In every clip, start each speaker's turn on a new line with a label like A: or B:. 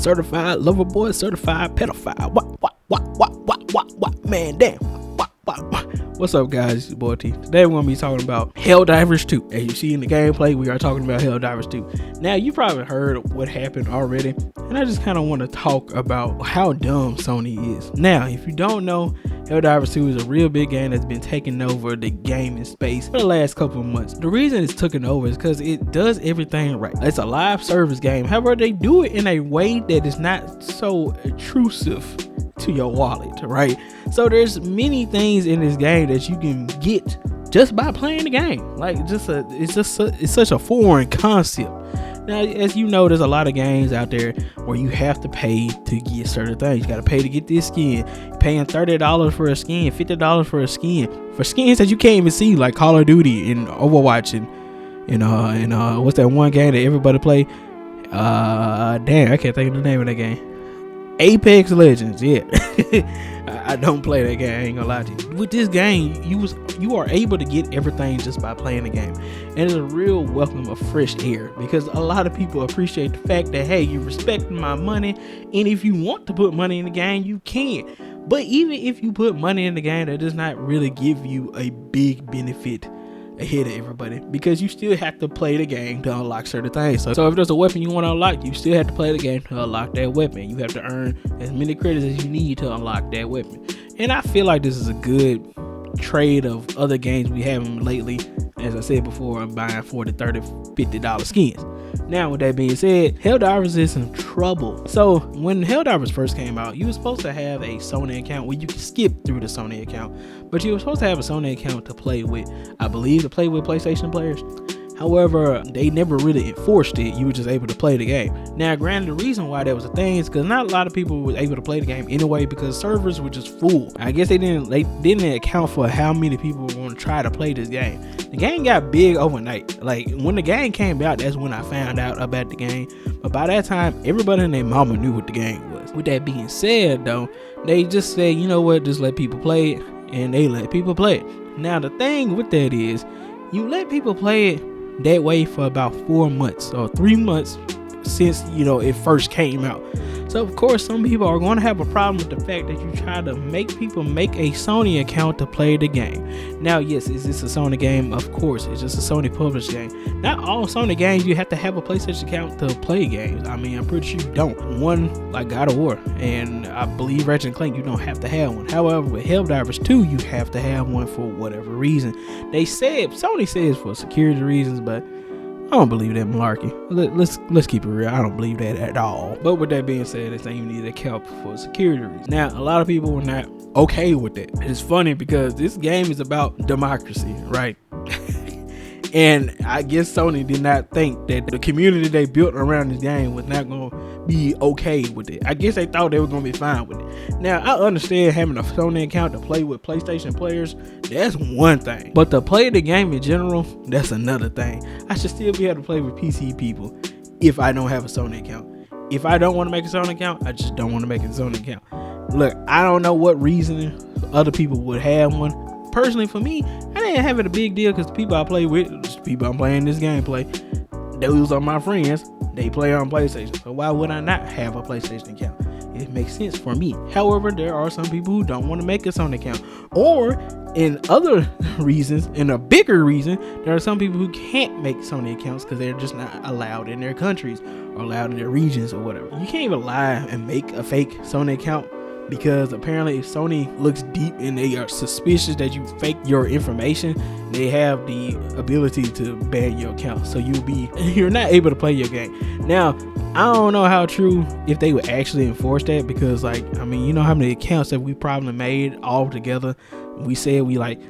A: certified lover boy, certified pedophile. What, man, damn. What's up, guys? It's your boy T. Today we're going to be talking about Helldivers 2. As you see in the gameplay, we are talking about Helldivers 2. Now, you probably heard what happened already, and I just kind of want to talk about how dumb Sony is. Now, if you don't know, Helldivers 2 is a real big game that's been taking over the gaming space for the last couple of months. The reason it's taken over is because it does everything right. It's a live service game. However, they do it in a way that is not so intrusive to your wallet, right? So there's many things in this game that you can get just by playing the game. Like it's such a foreign concept. Now, as you know, there's a lot of games out there where you have to pay to get certain things. You got to pay to get this skin. You're paying $30 for a skin, $50 for a skin, for skins that you can't even see, like Call of Duty and Overwatch and what's that one game that everybody play? Damn, I can't think of the name of that game. Apex Legends, yeah. I don't play that game, I ain't gonna lie to you. With this game, you are able to get everything just by playing the game. And it's a real welcome of fresh air, because a lot of people appreciate the fact that, hey, you're respecting my money, and if you want to put money in the game, you can. But even if you put money in the game, that does not really give you a big benefit ahead of everybody, because you still have to play the game to unlock certain things. So if there's a weapon you want to unlock, you still have to play the game to unlock that weapon. You have to earn as many credits as you need to unlock that weapon. And I feel like this is a good trade of other games we haven't lately. As I said before, I'm buying $40, $30, $50 skins. Now, with that being said, Helldivers is in trouble. So when Helldivers first came out, you were supposed to have a Sony account where you could skip through the Sony account, but you were supposed to have a Sony account to play with, I believe, to play with PlayStation players. However, they never really enforced it. You were just able to play the game. Now, granted, the reason why that was a thing is because not a lot of people were able to play the game anyway, because servers were just full. I guess they didn't account for how many people were going to try to play this game. The game got big overnight. Like, when the game came out, that's when I found out about the game. But by that time, everybody and their mama knew what the game was. With that being said, though, they just said, you know what, just let people play it, and they let people play it. Now, the thing with that is, you let people play it that way for about 4 months or 3 months since it first came out. So of course some people are going to have a problem with the fact that you try to make people make a Sony account to play the game. Now, yes, is this a Sony game? Of course, it's just a Sony published game. Not all Sony games you have to have a PlayStation account to play games. I mean, I'm pretty sure you don't. One like God of War and I believe Ratchet & Clank, you don't have to have one. However, with Helldivers 2, you have to have one for whatever reason. Sony says for security reasons, but I don't believe that malarkey. Let's keep it real. I don't believe that at all. But with that being said, it's ain't need to account for security reasons. Now, a lot of people were not okay with that. It's funny because this game is about democracy, right? And I guess Sony did not think that the community they built around this game was not going to be okay with it. I guess they thought they were going to be fine with it. Now, I understand having a Sony account to play with PlayStation players. That's one thing. But to play the game in general, that's another thing. I should still be able to play with PC people if I don't have a Sony account. If I don't want to make a Sony account, I just don't want to make a Sony account. Look, I don't know what reason other people would have one. Personally, for me, I didn't have it a big deal because the people I play with, just people I'm playing this game play, those are my friends. They play on PlayStation. So why would I not have a PlayStation account? It makes sense for me. However, there are some people who don't want to make a Sony account. Or in other reasons, in a bigger reason, there are some people who can't make Sony accounts because they're just not allowed in their countries or allowed in their regions or whatever. You can't even lie and make a fake Sony account, because apparently if Sony looks deep and they are suspicious that you fake your information, they have the ability to ban your account. So you're not able to play your game. Now, I don't know how true if they would actually enforce that, because you know how many accounts that we probably made all together. We said we like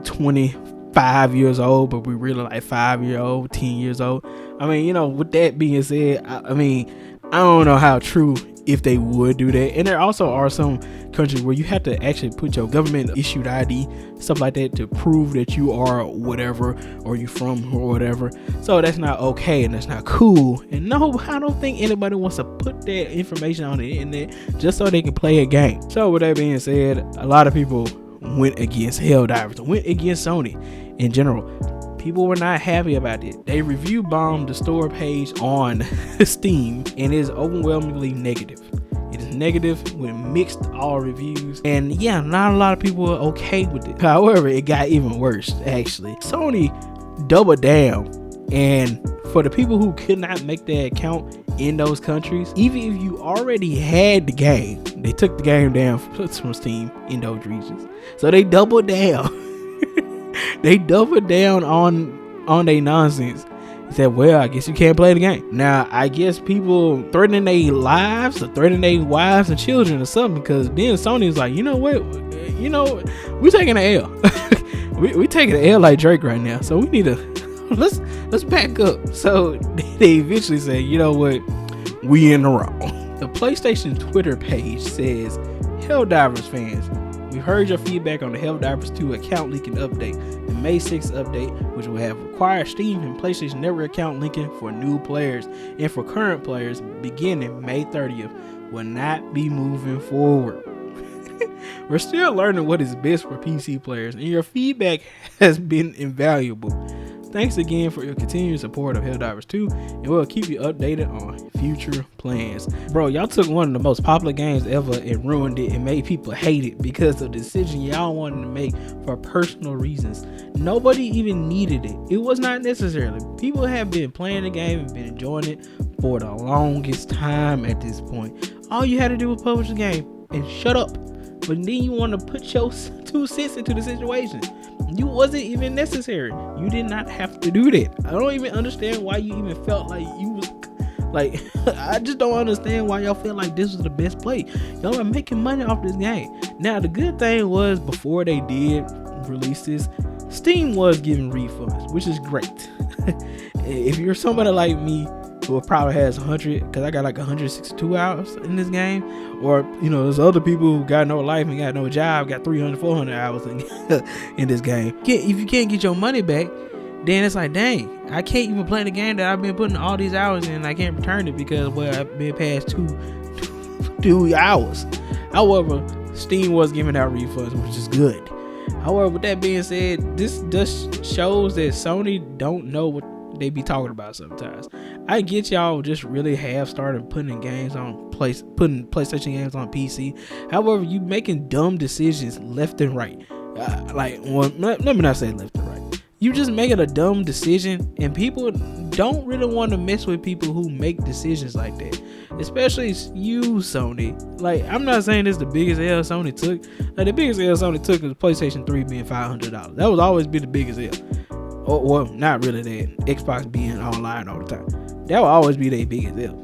A: 25 years old, but we really like 5 years old, 10 years old. With that being said, I don't know how true if they would do that. And there also are some countries where you have to actually put your government issued ID, stuff like that, to prove that you are whatever, or you from or whatever. So that's not okay, and that's not cool. And no, I don't think anybody wants to put that information on the internet just so they can play a game. So with that being said, a lot of people went against Helldivers, went against Sony in general. People were not happy about it. They review bombed the store page on Steam and is overwhelmingly negative. It is negative with mixed all reviews, and yeah, not a lot of people are okay with it. However, it got even worse actually. Sony doubled down, and for the people who could not make their account in those countries, even if you already had the game, they took the game down from Steam in those regions. So they doubled down. They doubled down on their nonsense. He said, well, I guess you can't play the game. Now, I guess people threatening their lives or threatening their wives and children or something, because then Sony's like, you know what? You know, we taking an L. we taking an L like Drake right now. So we need to, let's back up. So they eventually say, you know what? We in the wrong. The PlayStation Twitter page says, Helldivers fans, we've heard your feedback on the Helldivers 2 account linking update. The May 6th update, which will have required Steam and PlayStation Network account linking for new players and for current players beginning May 30th, will not be moving forward. We're still learning what is best for PC players, and your feedback has been invaluable. Thanks again for your continued support of Helldivers 2, and we'll keep you updated on future plans. Bro, y'all took one of the most popular games ever and ruined it and made people hate it because of the decision y'all wanted to make for personal reasons. Nobody even needed it. It was not necessary. People have been playing the game and been enjoying it for the longest time at this point. All you had to do was publish the game and shut up. But then you want to put your 2 cents into the situation. You wasn't even necessary. You did not have to do that. I don't even understand why you even felt like you was like, I just don't understand why y'all feel like this was the best play. Y'all are making money off this game. Now the good thing was, before they did release this, Steam was giving refunds, which is great. If you're somebody like me who probably has 100, because I got like 162 hours in this game, or you know, there's other people who got no life and got no job, got 300, 400 hours in this game. If you can't get your money back, then it's like, dang, I can't even play the game that I've been putting all these hours in, and I can't return it because, well, I've been past two hours. However, Steam was giving out refunds, which is good. However, with that being said, this just shows that Sony don't know what they be talking about sometimes. I get y'all just really have started putting games on putting PlayStation games on PC. However, you making dumb decisions left and right. Let me not say left and right. You just making a dumb decision, and people don't really want to mess with people who make decisions like that. Especially you, Sony. Like, I'm not saying this is the biggest L Sony took. Like, the biggest L Sony took was PlayStation 3 being $500. That was always been the biggest L. Or not really that. Xbox being online all the time. That will always be their biggest L.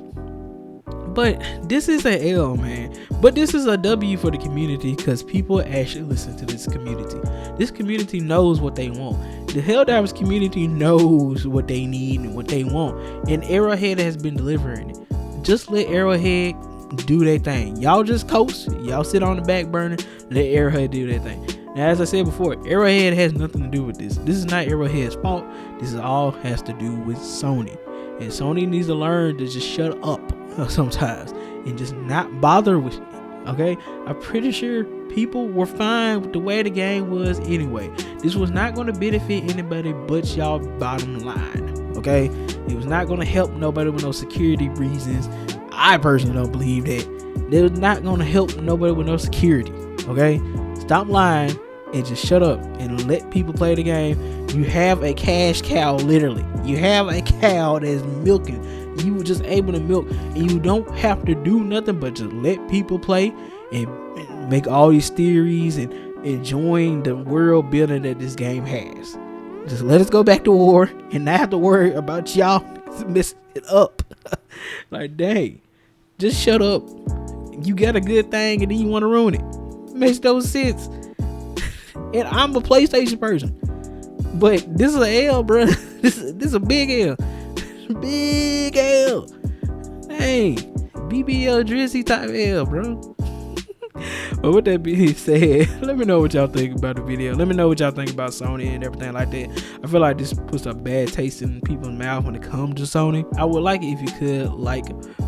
A: But this is an L, man. But this is a W for the community, because people actually listen to this community. This community knows what they want. The Helldivers community knows what they need and what they want. And Arrowhead has been delivering it. Just let Arrowhead do their thing. Y'all just coast. Y'all sit on the back burner. Let Arrowhead do their thing. Now, as I said before, Arrowhead has nothing to do with this. This is not Arrowhead's fault. This is all has to do with Sony. And Sony needs to learn to just shut up sometimes and just not bother with it. Okay? I'm pretty sure people were fine with the way the game was anyway. This was not going to benefit anybody but y'all bottom line. Okay? It was not going to help nobody with no security reasons. I personally don't believe that. It was not going to help nobody with no security. Okay? Stop lying and just shut up and let people play the game. You have a cash cow, literally. You have a cow that's milking. You were just able to milk, and you don't have to do nothing but just let people play and make all these theories and enjoying the world building that this game has. Just let us go back to war and not have to worry about y'all messing it up. Like, dang, just shut up. You got a good thing and then you want to ruin it. Makes no sense. And I'm a PlayStation person, but this is a L, bro. This is a big L. Big L. Hey, BBL Drizzy type L, bro. But with that being said, let me know what y'all think about the video. Let me know what y'all think about Sony and everything like that. I feel like this puts a bad taste in people's mouth when it comes to Sony. I would like it if you could like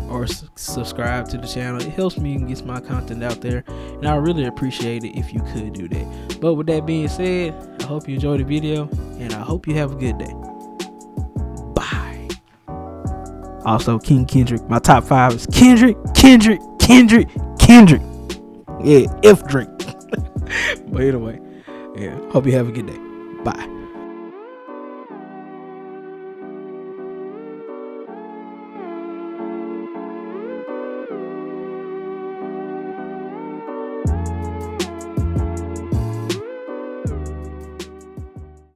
A: or subscribe to the channel. It helps me and gets my content out there, and I really appreciate it if you could do that. But with that being said, I hope you enjoyed the video. and I hope you have a good day. Bye. Also, King Kendrick. My top 5 is Kendrick. Yeah, F Drake. But anyway, yeah, hope you have a good day. Bye.